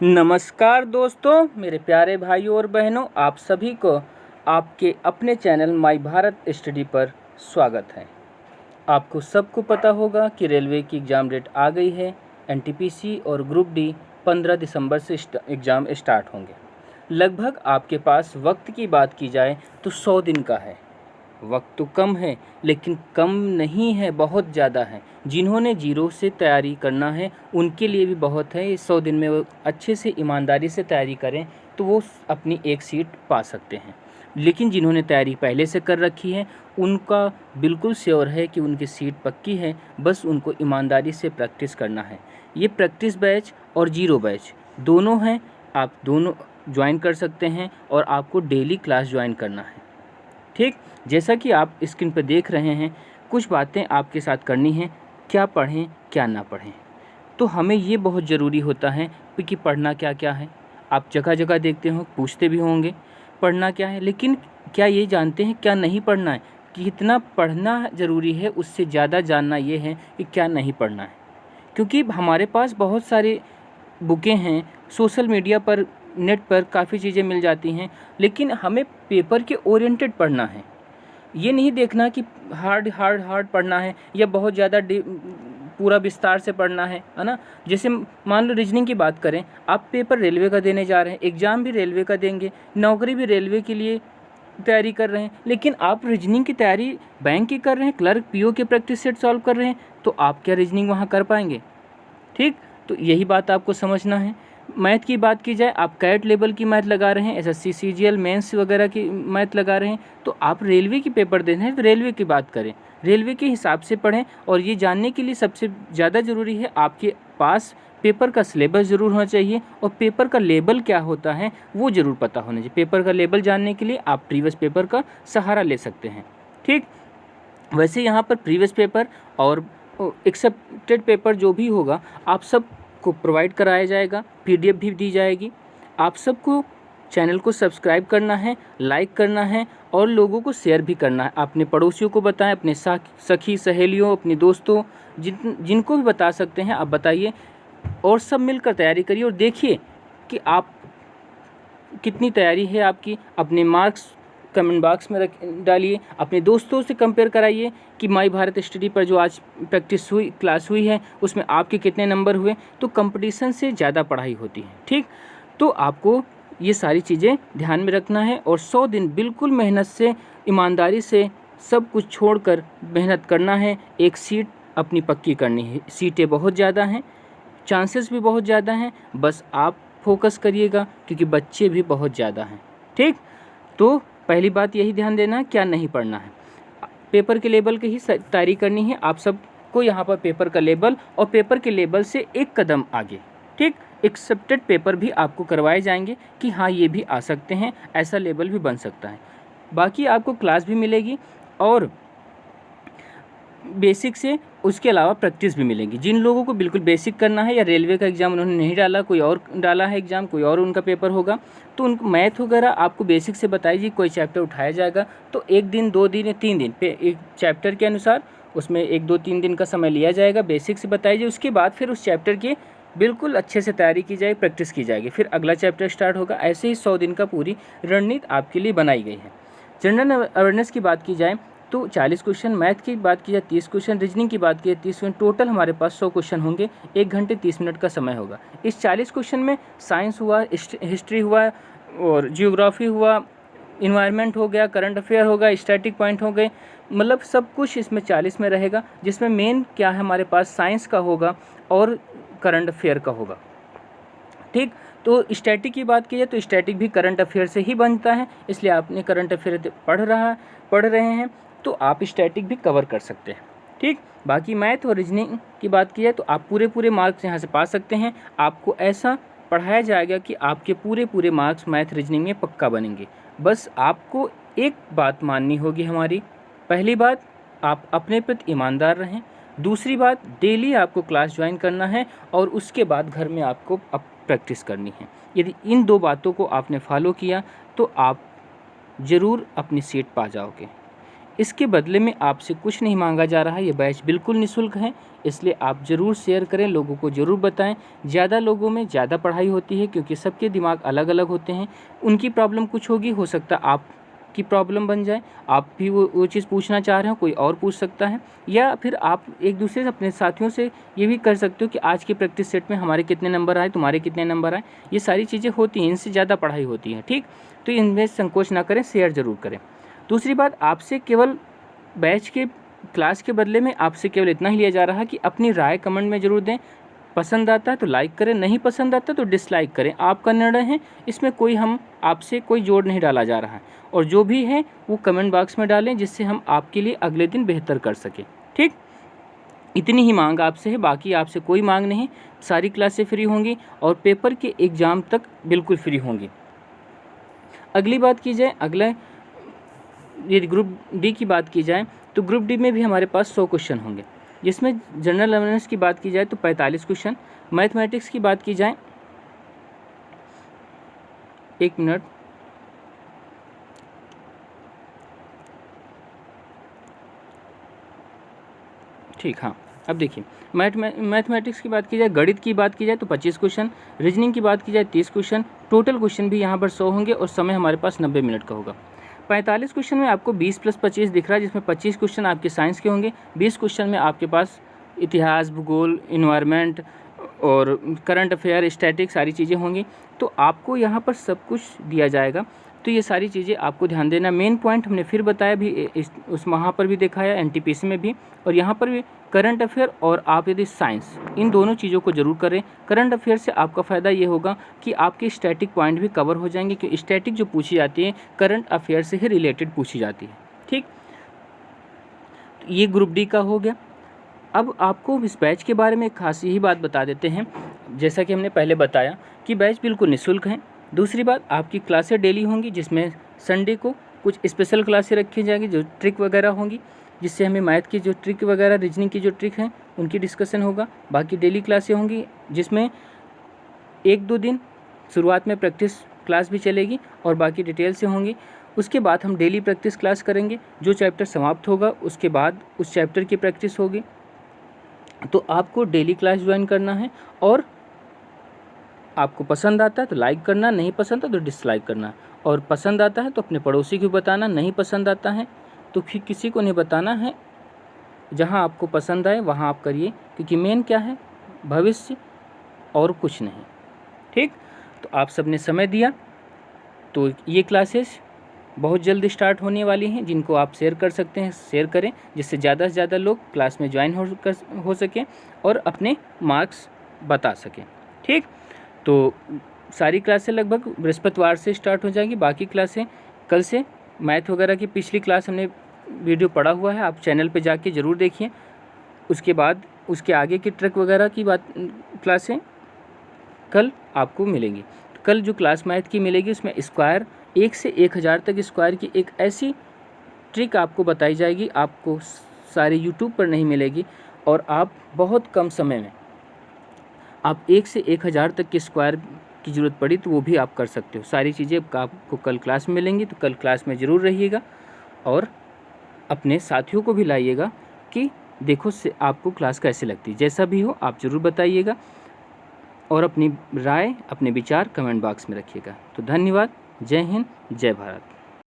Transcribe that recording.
नमस्कार दोस्तों, मेरे प्यारे भाइयों और बहनों, आप सभी को आपके अपने चैनल माई भारत स्टडी पर स्वागत है। आपको सबको पता होगा कि रेलवे की एग्ज़ाम डेट आ गई है। एनटीपीसी और ग्रुप डी 15 दिसंबर से एग्ज़ाम स्टार्ट होंगे। लगभग आपके पास वक्त की बात की जाए तो 100 दिन का है। वक्त तो कम है, लेकिन कम नहीं है, बहुत ज़्यादा है। जिन्होंने जीरो से तैयारी करना है उनके लिए भी बहुत है। इस 100 दिन में वो अच्छे से ईमानदारी से तैयारी करें तो वो अपनी एक सीट पा सकते हैं। लेकिन जिन्होंने तैयारी पहले से कर रखी है उनका बिल्कुल श्योर है कि उनकी सीट पक्की है, बस उनको ईमानदारी से प्रैक्टिस करना है। ये प्रैक्टिस बैच और जीरो बैच दोनों हैं, आप दोनों ज्वाइन कर सकते हैं और आपको डेली क्लास ज्वाइन करना है। ठीक, जैसा कि आप स्क्रीन पर देख रहे हैं, कुछ बातें आपके साथ करनी हैं, क्या पढ़ें क्या ना पढ़ें। तो हमें ये बहुत ज़रूरी होता है कि पढ़ना क्या क्या है। आप जगह जगह देखते हो, पूछते भी होंगे पढ़ना क्या है, लेकिन क्या ये जानते हैं क्या नहीं पढ़ना है। कि कितना पढ़ना ज़रूरी है, उससे ज़्यादा जानना ये है कि क्या नहीं पढ़ना है। क्योंकि हमारे पास बहुत सारे बुकें हैं, सोशल मीडिया पर, नेट पर काफ़ी चीज़ें मिल जाती हैं, लेकिन हमें पेपर के ओरिएंटेड पढ़ना है। ये नहीं देखना कि हार्ड हार्ड हार्ड पढ़ना है या बहुत ज़्यादा पूरा विस्तार से पढ़ना है ना। जैसे मान लो रीजनिंग की बात करें, आप पेपर रेलवे का देने जा रहे हैं, एग्ज़ाम भी रेलवे का देंगे, नौकरी भी रेलवे के लिए तैयारी कर रहे हैं, लेकिन आप रीजनिंग की तैयारी बैंक की कर रहे हैं, क्लर्क पीओ के प्रैक्टिस सेट सॉल्व कर रहे हैं, तो आप क्या रीजनिंग वहाँ कर पाएंगे। ठीक, तो यही बात आपको समझना है। मैथ की बात की जाए, आप कैट लेवल की मैथ लगा रहे हैं, एसएससी सीजीएल मेंस वगैरह की मैथ लगा रहे हैं, तो आप रेलवे की पेपर दे रहे हैं तो रेलवे की बात करें, रेलवे के हिसाब से पढ़ें। और ये जानने के लिए सबसे ज़्यादा ज़रूरी है आपके पास पेपर का सिलेबस ज़रूर होना चाहिए और पेपर का लेबल क्या होता है वो ज़रूर पता होना चाहिए। पेपर का लेबल जानने के लिए आप प्रीवियस पेपर का सहारा ले सकते हैं। ठीक, वैसे यहाँ पर प्रीवियस पेपर और एक्सेप्टेड पेपर जो भी होगा आप सब को प्रोवाइड कराया जाएगा, पीडीएफ भी दी जाएगी। आप सबको चैनल को सब्सक्राइब करना है, लाइक करना है और लोगों को शेयर भी करना है। अपने पड़ोसियों को बताएं, अपने सखी सहेलियों, अपने दोस्तों, जिनको भी बता सकते हैं आप बताइए, और सब मिलकर तैयारी करिए और देखिए कि आप कितनी तैयारी है आपकी। अपने मार्क्स कमेंट बॉक्स में डालिए, अपने दोस्तों से कंपेयर कराइए कि माई भारत स्टडी पर जो आज प्रैक्टिस हुई, क्लास हुई है, उसमें आपके कितने नंबर हुए। तो कंपटीशन से ज़्यादा पढ़ाई होती है। ठीक, तो आपको ये सारी चीज़ें ध्यान में रखना है और 100 दिन बिल्कुल मेहनत से, ईमानदारी से सब कुछ छोड़कर मेहनत करना है। एक सीट अपनी पक्की करनी है। सीटें बहुत ज़्यादा हैं, चांसेस भी बहुत ज़्यादा हैं, बस आप फोकस करिएगा क्योंकि बच्चे भी बहुत ज़्यादा हैं। ठीक, तो पहली बात यही ध्यान देना क्या नहीं पढ़ना है, पेपर के लेवल की ही तैयारी करनी है। आप सबको यहाँ पर पेपर का लेवल और पेपर के लेवल से एक कदम आगे। ठीक, एक्सेप्टेड पेपर भी आपको करवाए जाएंगे कि हाँ ये भी आ सकते हैं, ऐसा लेवल भी बन सकता है। बाकी आपको क्लास भी मिलेगी और बेसिक से उसके अलावा प्रैक्टिस भी मिलेगी। जिन लोगों को बिल्कुल बेसिक करना है या रेलवे का एग्ज़ाम उन्होंने नहीं डाला, कोई और डाला है एग्ज़ाम, कोई और उनका पेपर होगा, तो उनको मैथ वगैरह आपको बेसिक से बताइए। कोई चैप्टर उठाया जाएगा तो 1 दिन 2 दिन या 3 दिन पे एक चैप्टर के अनुसार उसमें 1 2 3 दिन का समय लिया जाएगा। बेसिक से बताइए, उसके बाद फिर उस चैप्टर की बिल्कुल अच्छे से तैयारी की जाएगी, प्रैक्टिस की जाएगी, फिर अगला चैप्टर स्टार्ट होगा। ऐसे ही 100 दिन का पूरी रणनीति आपके लिए बनाई गई है। जनरल अवेयरनेस की बात की जाए तो 40 क्वेश्चन, मैथ की बात की जाए 30 क्वेश्चन, रीजनिंग की बात की जाए 30 क्वेश्चन, टोटल हमारे पास 100 क्वेश्चन होंगे। 1 घंटे 30 मिनट का समय होगा। इस 40 क्वेश्चन में साइंस हुआ, हिस्ट्री हुआ और जियोग्राफी हुआ, इन्वायरमेंट हो गया, करंट अफेयर हो गया, स्टैटिक पॉइंट हो गए, मतलब सब कुछ इसमें 40 में रहेगा। जिसमें मेन क्या है हमारे पास, साइंस का होगा और करंट अफेयर का होगा। ठीक, तो स्टैटिक की बात की जाए तो स्टैटिक भी करंट अफेयर से ही बनता है, इसलिए आपने करंट अफेयर पढ़ रहे हैं तो आप स्टैटिक भी कवर कर सकते हैं। ठीक, बाकी मैथ और रीजनिंग की बात की जाए तो आप पूरे मार्क्स यहाँ से पा सकते हैं। आपको ऐसा पढ़ाया जाएगा कि आपके पूरे मार्क्स मैथ रीजनिंग में पक्का बनेंगे। बस आपको एक बात माननी होगी हमारी। पहली बात, आप अपने प्रति ईमानदार रहें। दूसरी बात, डेली आपको क्लास ज्वाइन करना है और उसके बाद घर में आपको अब प्रैक्टिस करनी है। यदि इन 2 बातों को आपने फॉलो किया तो आप ज़रूर अपनी सीट पा जाओगे। इसके बदले में आपसे कुछ नहीं मांगा जा रहा है। ये बैच बिल्कुल निःशुल्क है, इसलिए आप ज़रूर शेयर करें, लोगों को ज़रूर बताएं। ज़्यादा लोगों में ज़्यादा पढ़ाई होती है, क्योंकि सबके दिमाग अलग अलग होते हैं। उनकी प्रॉब्लम कुछ होगी, हो सकता है आपकी प्रॉब्लम बन जाए, आप भी वो चीज़ पूछना चाह रहे हो, कोई और पूछ सकता है। या फिर आप एक दूसरे से, अपने साथियों से ये भी कर सकते हो कि आज के प्रैक्टिस सेट में हमारे कितने नंबर आए, तुम्हारे कितने नंबर आए। ये सारी चीज़ें होती हैं, इनसे ज़्यादा पढ़ाई होती है, ठीक। तो इनमें संकोच ना करें, शेयर ज़रूर करें। दूसरी बात, आपसे केवल बैच के क्लास के बदले में आपसे केवल इतना ही लिया जा रहा है कि अपनी राय कमेंट में ज़रूर दें। पसंद आता है तो लाइक करें, नहीं पसंद आता तो डिसलाइक करें, आपका निर्णय है। इसमें कोई हम आपसे कोई जोर नहीं डाला जा रहा है, और जो भी है वो कमेंट बॉक्स में डालें, जिससे हम आपके लिए अगले दिन बेहतर कर सकें, ठीक। इतनी ही मांग आपसे है, बाकी आपसे कोई मांग नहीं। सारी क्लासें फ्री होंगी और पेपर के एग्ज़ाम तक बिल्कुल फ्री होंगी। अगली बात की जाए, अगला यदि ग्रुप डी की बात की जाए तो ग्रुप डी में भी हमारे पास 100 क्वेश्चन होंगे, जिसमें जनरल अवेयरनेस की बात की जाए तो 45 क्वेश्चन, मैथमेटिक्स की बात की जाए, एक मिनट, ठीक, हाँ। अब देखिए, मैथमेटिक्स की बात की जाए, गणित की बात की जाए तो 25 क्वेश्चन, रीजनिंग की बात की जाए 30 क्वेश्चन, टोटल क्वेश्चन भी यहाँ पर 100 होंगे और समय हमारे पास 90 मिनट का होगा। 45 क्वेश्चन में आपको 20 + 25 दिख रहा है, जिसमें 25 क्वेश्चन आपके साइंस के होंगे, 20 क्वेश्चन में आपके पास इतिहास, भूगोल, इन्वायरमेंट और करंट अफेयर, स्टैटिक सारी चीज़ें होंगी। तो आपको यहाँ पर सब कुछ दिया जाएगा, तो ये सारी चीज़ें आपको ध्यान देना। मेन पॉइंट हमने फिर बताया भी, उस वहाँ पर भी दिखाया, एनटीपीसी में भी, और यहाँ पर भी करंट अफेयर और आप यदि साइंस, इन दोनों चीज़ों को जरूर करें। करंट अफेयर से आपका फ़ायदा ये होगा कि आपके स्टैटिक पॉइंट भी कवर हो जाएंगे, क्योंकि स्टैटिक जो पूछी जाती है करंट अफेयर से ही रिलेटेड पूछी जाती है, ठीक। तो ये ग्रुप डी का हो गया। अब आपको इस बैच के बारे में एक खास यही बात बता देते हैं, जैसा कि हमने पहले बताया कि बैच बिल्कुल निःशुल्क है। दूसरी बात, आपकी क्लासें डेली होंगी, जिसमें संडे को कुछ स्पेशल क्लासें रखी जाएंगी, जो ट्रिक वगैरह होंगी, जिससे हमें मैथ की जो ट्रिक वगैरह, रीजनिंग की जो ट्रिक हैं उनकी डिस्कशन होगा। बाकी डेली क्लासें होंगी, जिसमें 1-2 दिन शुरुआत में प्रैक्टिस क्लास भी चलेगी और बाकी डिटेल से होंगी। उसके बाद हम डेली प्रैक्टिस क्लास करेंगे, जो चैप्टर समाप्त होगा उसके बाद उस चैप्टर की प्रैक्टिस होगी। तो आपको डेली क्लास ज्वाइन करना है, और आपको पसंद आता है तो लाइक करना, नहीं पसंद है तो डिसलाइक करना, और पसंद आता है तो अपने पड़ोसी को बताना, नहीं पसंद आता है तो फिर किसी को नहीं बताना है। जहां आपको पसंद आए वहां आप करिए, क्योंकि मेन क्या है, भविष्य और कुछ नहीं, ठीक। तो आप सबने समय दिया, तो ये क्लासेस बहुत जल्द स्टार्ट होने वाली हैं, जिनको आप शेयर कर सकते हैं, शेयर करें, जिससे ज़्यादा से ज़्यादा लोग क्लास में ज्वाइन हो सकें और अपने मार्क्स बता सकें, ठीक। तो सारी क्लासें लगभग बृहस्पतिवार से स्टार्ट हो जाएंगी, बाकी क्लासें कल से। मैथ वगैरह की पिछली क्लास हमने वीडियो पड़ा हुआ है, आप चैनल पे जाके ज़रूर देखिए। उसके बाद उसके आगे की ट्रिक वगैरह की बात क्लासें कल आपको मिलेंगी। तो कल जो क्लास मैथ की मिलेगी, उसमें स्क्वायर 1 से 1000 तक स्क्वायर की एक ऐसी ट्रिक आपको बताई जाएगी, आपको सारे यूट्यूब पर नहीं मिलेगी, और आप बहुत कम समय में आप 1 से 1000 तक के स्क्वायर की ज़रूरत पड़ी तो वो भी आप कर सकते हो। सारी चीज़ें आपको कल क्लास में मिलेंगी, तो कल क्लास में ज़रूर रहिएगा, और अपने साथियों को भी लाइएगा कि देखो से आपको क्लास कैसे लगती है। जैसा भी हो आप ज़रूर बताइएगा, और अपनी राय, अपने विचार कमेंट बॉक्स में रखिएगा। तो धन्यवाद। जय हिंद, जय भारत।